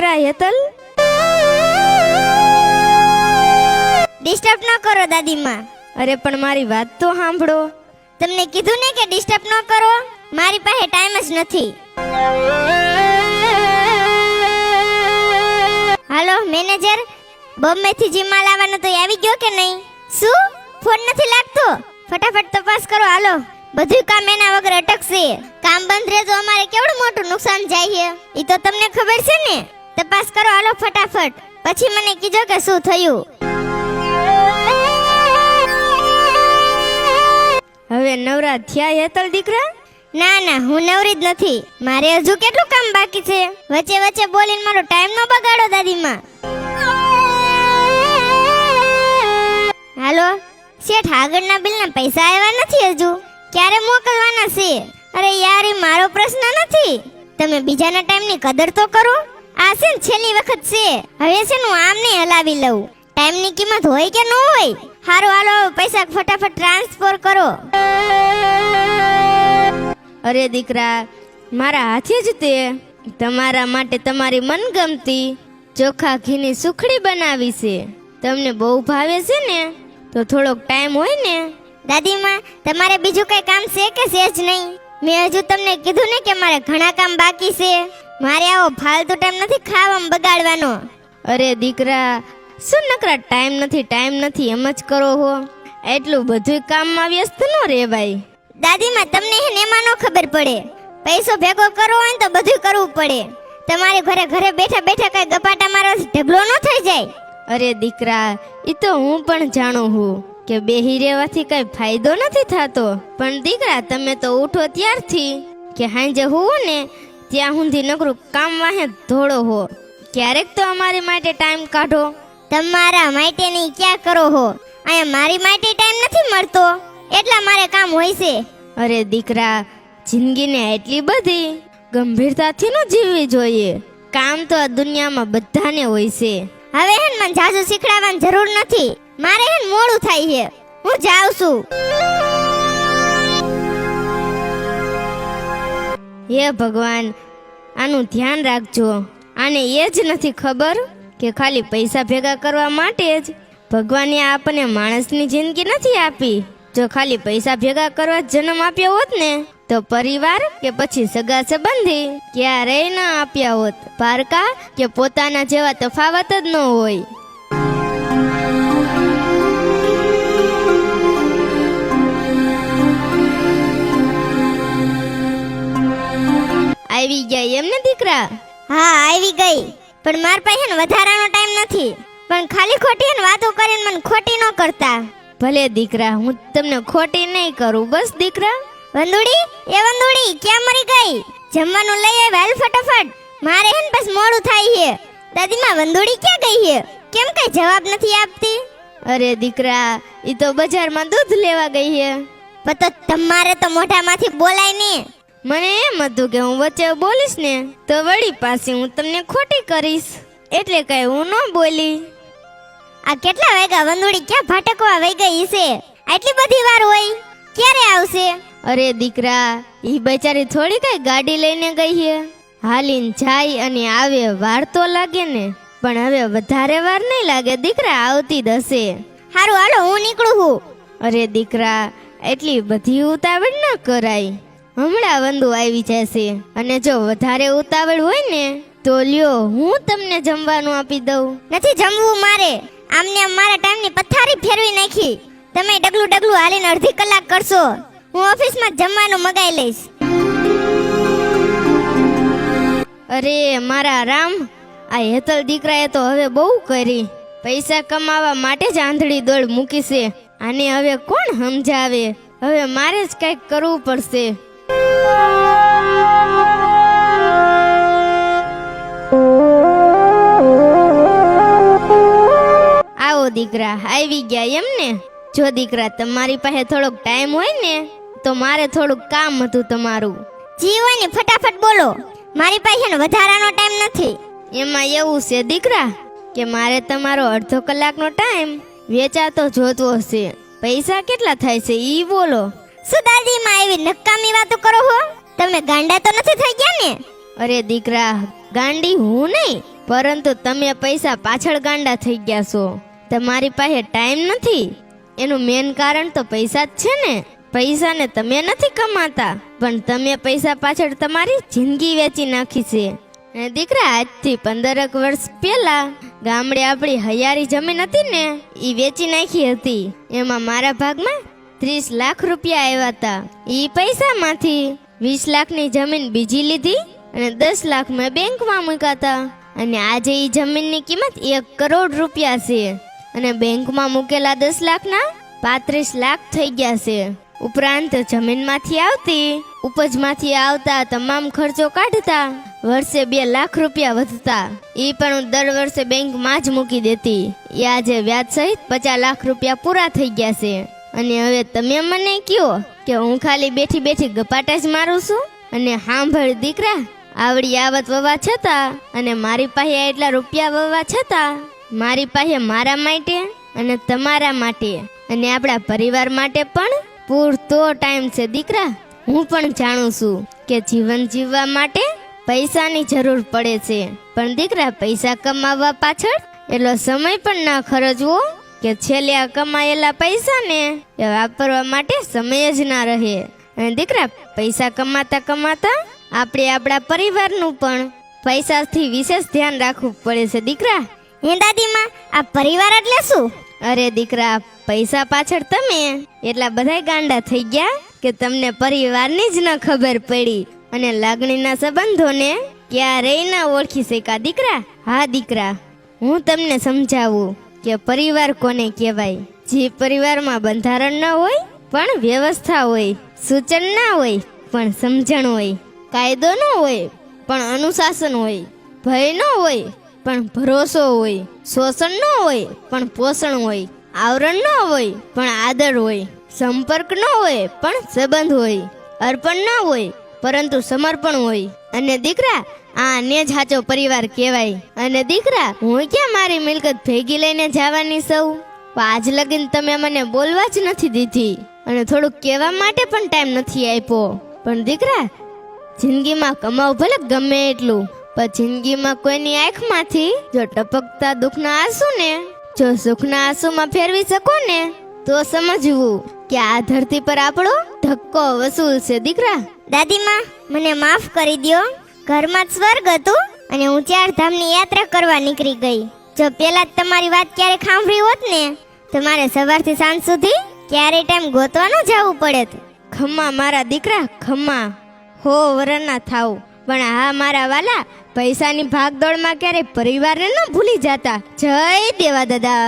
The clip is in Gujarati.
દીકરા હેતલ, ડિસ્ટર્બ ન કરો દાદીમાં. અરે પણ મારી વાત તો સાંભળો. તમને કીધું ને કે ડિસ્ટર્બ ન કરો. મારી પાસે ટાઈમ જ નથી. હાલો મેનેજર, બોમ્બેથી જે માલ આવવાનો તો આવી ગયો કે નહીં? શું ફોન નથી લાગતો? ફટાફટ તપાસ કરો. હાલો, બધું કામ એના વગર અટકશે. કામ બંધ રહે તો અમારે કેવડું મોટું નુકસાન જાય છે, ઈ તો તમને ખબર છે ને. તપાસ કરો હાલો ફટાફટ, પછી મને કીજો કે શું થયું. હવે નવરા થયા હેતલ દીકરા? ના ના, હું નવરી જ નથી. મારે હજુ કેટલું કામ બાકી છે. વચ્ચે વચ્ચે બોલીને મારો ટાઈમ ન બગાડો દાદીમાં. હાલો શેઠ, આગળના બિલના પૈસા આવ્યા નથી હજુ. ક્યારે મોકલવાના છે? અરે યાર, ઈ મારો પ્રશ્ન નથી. તમે બીજાના ટાઈમની કદર તો કરો. આ છે ને છેલ્લી વખત છે. હવે છે ને હું આમ નહીં હલાવી લઉં. ટાઈમની કિંમત હોય કે ન હોય? હારું હાલો, પૈસા ફટાફટ ટ્રાન્સફર કરો. અરે દીકરા, મારા હાથે જ તે તમારા માટે તમારી મનગમતી ચોખા ઘીની સુખડી બનાવી છે. તમને બહુ ભાવે છે ને, તો થોડોક ટાઈમ હોય ને. દાદીમાં, તમારે બીજું કઈ કામ છે કે છે જ નહીં? મેં હજુ તમને કીધું ને કે મારે ઘણા કામ બાકી છે. મારે આવો ફાલતુ ટાઈમ નથી ખાવામાં બગાડવાનો. અરે દીકરા, શું નકરા ટાઈમ નથી એમ જ કરો હો? એટલું બધું કામમાં વ્યસ્ત ન રહેવાય. દાદીમાં, તમને એમાં ન ખબર પડે. પૈસો ભેગો કરવો હોય તો બધું કરવું પડે. તમારે ઘરે બેઠા બેઠા કઈ ગપાટા મારવાથી ઢગલો ન થઈ જાય. અરે દીકરા, એ તો હું પણ જાણું છું કે બેહી રહેવાથી કઈ ફાયદો નથી થતો. પણ દીકરા, તમે તો ઉઠો ત્યારથી કે હાંજે હોવો ને ત્યાં સુધી નકરું કામ વાહે ધોળો હો. ક્યારેક તો અમારી માટે ટાઈમ કાઢો. તમારા માટે નહીં ક્યાં કરો હો? અહીંયા મારી માટે ટાઈમ નથી મળતો, એટલા મારે કામ હોય છે. અરે દીકરા, જિંદગીને એટલી બધી ગંભીરતાથી ન જીવવી જોઈએ. કામ તો આ દુનિયામાં બધાને હોય છે. હવે હેન મને જાજુ શીખડાવવાની જરૂર નથી. મારે હેન મોડું થાય છે, હું જાઉં છું. હે ભગવાન, આનું ધ્યાન રાખજો. આને એ જ નથી ખબર કે ખાલી પૈસા ભેગા કરવા માટે જ ભગવાને આપણને માણસની જિંદગી નથી આપી. જો ખાલી પૈસા ભેગા કરવા જન્મ આપ્યો હોત ને, તો પરિવાર કે પછી સગા સંબંધી ક્યારેય ન આપ્યા હોત. પારકા કે પોતાના જેવા તફાવત જ ન હોય. આવી ગયા એમ ને દીકરા? હા આવી ગઈ, પણ માર પાસે વધારાનો ટાઈમ નથી. પણ ખાલી ખોટી વાતો કરીને મને ખોટી ન કરતા. ભલે દીકરા, હું તમને ખોટી નહીં કરું. બસ દીકરા. વંદુડી, એ વંદુડી, ક્યાં મરી ગઈ? જમવાનું લઈ આવ હાલ ફટાફટ. મારે હેન બસ મોડું થાય છે. દાદીમાં, વંદુડી ક્યાં ગઈ છે? કેમ કઈ જવાબ નથી આપતી? અરે દીકરા, ઈ તો બજારમાં દૂધ લેવા ગઈ છે. પણ તો તમારે તો મોઢામાંથી બોલાય ને. મને એમ હતું કે હું વચ્ચે બોલીશ ને તો વળી પાછી હું તમને ખોટી કરીશ, એટલે કઈ હું ન બોલી. આ કેટલા વાગ્યા? વંદુડી ક્યાં ભટકવા વઈ ગઈ છે? આટલી બધી વાર હોય? ક્યારે આવશે? અરે દીકરા, ઈ બેચારી થોડી કઈ ગાડી લઈને ગઈ છે. હાલીને જાય અને આવે વાર તો લાગે ને, પણ હવે વધારે વાર નહીં લાગે દીકરા, આવતી જ હશે. હારું હાલો, હું નીકળું છું. અરે દીકરા, એટલી બધી ઉતાવળ ન કરાય. હમણાં વંદુ આવી જશે, અને જો વધારે ઉતાવળ હોય ને તો લ્યો, હું તમને જમવાનું આપી દઉં. નથી જમવું મારે. આમને મારા ટાઈમની પથારી ફેરવી નાખી. તમે ડગલું હાલીને અડધી કલાક કરશો. હું ઓફિસમાં જમવાનું મગાઈ લઈશ. અરે મારા રામ, આ હેતલ દીકરાએ તો હવે બહુ કરી. પૈસા કમાવા માટે જ આંધળી દોડ મૂકી છે. આને હવે કોણ સમજાવે? હવે મારે જ કંઈક કરવું પડશે. આવો દીકરા, આવી ગયા એમ ને? જો દીકરા, તમારી પાસે થોડોક ટાઈમ હોય ને તો મારે થોડુંક કામ હતું તમારું. જી હોય ને ફટાફટ બોલો. મારી પાસે વધારાનો ટાઈમ નથી. એમાં એવું છે દીકરા કે મારે તમારો અડધો કલાકનો ટાઈમ વેચાતો જોતો હશે. પૈસા કેટલા થાય છે ઈ બોલો. શું દાદીમાં એવી નકામી વાતો કરો હો? તમે ગાંડા તો નથી થઈ ગયા ને? અરે દીકરા, ગાંડી હું નહીં, પરંતુ તમે પૈસા પાછળ ગાંડા થઈ ગયા છો. તમારી પાસે ટાઈમ નથી. એનું મેન કારણ તો પૈસા જ છે ને. પૈસાને તમે નથી કમાતા, પણ તમે પૈસા પાછળ તમારી જિંદગી વેચી નાખી છે. અને દીકરા, આજથી 15 વર્ષ પહેલા ગામડે આપણી હયારી જમીન હતી ને, એ વેચી નાખી હતી. એમાં મારા ભાગમાં 30 લાખ રૂપિયા આવ્યા હતા. એ પૈસામાંથી 20 લાખની જમીન બીજી લીધી અને 10 લાખ મેં બેંકમાં મૂક્યા હતા. અને આજે એ જમીનની કિંમત 1 કરોડ રૂપિયા છે. અને બેંકમાં મૂકેલા 10 લાખના 35 લાખ થઈ ગયા છે. ઉપરાંત જમીનમાંથી આવતી ઉપજમાંથી આવતા તમામ ખર્ચો કાઢતા વર્ષે 2 લાખ રૂપિયા વધતા. એ પણ હું દર વર્ષે બેંકમાં જ મૂકી દેતી. એ આજે વ્યાજ સહિત 50 લાખ રૂપિયા પૂરા થઈ ગયા છે. અને હવે તમે મને કહો કે હું ખાલી બેઠી બેઠી ગપાટા જ મારું છું? અને સાંભળ દીકરા, આવડી આવત વવા છતાં અને મારી પાસે એટલા રૂપિયા વવા છતાં મારી પાસે મારા માટે અને તમારા માટે અને આપણા પરિવાર માટે પણ પૂરતો ટાઈમ છે. દીકરા, હું પણ જાણું છું કે જીવન જીવવા માટે પૈસાની જરૂર પડે છે, પણ દીકરા, પૈસા કમાવવા પાછળ એટલો સમય પણ ના ખર્ચવો કે છેલ્લે આ કમાયેલા પૈસાને એ વાપરવા માટે સમય જ ના રહે. અને દીકરા, પૈસા કમાતા કમાતા આપણે આપણા પરિવારનું પણ પૈસાથી વિશેષ ધ્યાન રાખવું પડે છે. દીકરા, હે દાદીમાં, આ પરિવાર એટલે શું? અરે દીકરા, પૈસા પાછળ તમે એટલા બધાય ગાંડા થઈ ગયા કે તમને પરિવારની જ ન ખબર પડી અને લાગણીના સંબંધોને ક્યારેય ન ઓળખી શક્યા. દીકરા, હા દીકરા, હું તમને સમજાવું કે પરિવાર કોને કહેવાય. જે પરિવારમાં બંધારણ ન હોય પણ વ્યવસ્થા હોય, સૂચન ના હોય પણ સમજણ હોય, કાયદો ન હોય પણ અનુશાસન હોય, ભય ન હોય પણ ભરોસો હોય, શોષણ ન હોય પણ પોષણ હોય, આવરણ ન હોય પણ આદર હોય, સંપર્ક ન હોય પણ સંબંધ હોય, અર્પણ ન હોય પરંતુ સમર્પણ હોય. અને દીકરા, આને જ સાચો પરિવાર કહેવાય. અને દીકરા, હું ક્યાં મારી મિલકત ભેગી લઈને જવાની સૌ? આજ લગીન તમે મને બોલવા જ નથી દીધી અને થોડુંક કહેવા માટે પણ ટાઈમ નથી આપ્યો. પણ દીકરા, જિંદગીમાં કમાવ ભલે ગમે એટલું, પણ જિંદગીમાં કોઈની આંખમાંથી જો ટપકતા દુઃખના આંસુ ને જો સુખના આંસુમાં ફેરવી શકો ને, તો સમજવું કે આ ધરતી પર આપણો ધક્કો વસૂલ છે. દીકરા, દાદીમાં, મને માફ કરી દ્યો. ઘરમાં જ સ્વર્ગ હતું અને હું 4 ધામની યાત્રા કરવા નીકળી ગઈ. જો પેલા જ તમારી વાત ક્યારે સાંભળી હોત ને, તો મારે સવારથી સાંજ સુધી ક્યારે ટાઈમ ગોતવા ન જવું પડે. ખમ્મા મારા દીકરા, ખમ્મા. હો વરના થાવ, પણ હા મારા વાલા, પૈસાની ભાગદોડમાં ક્યારે પરિવારને ન ભૂલી જાતા. જય દેવા દાદા.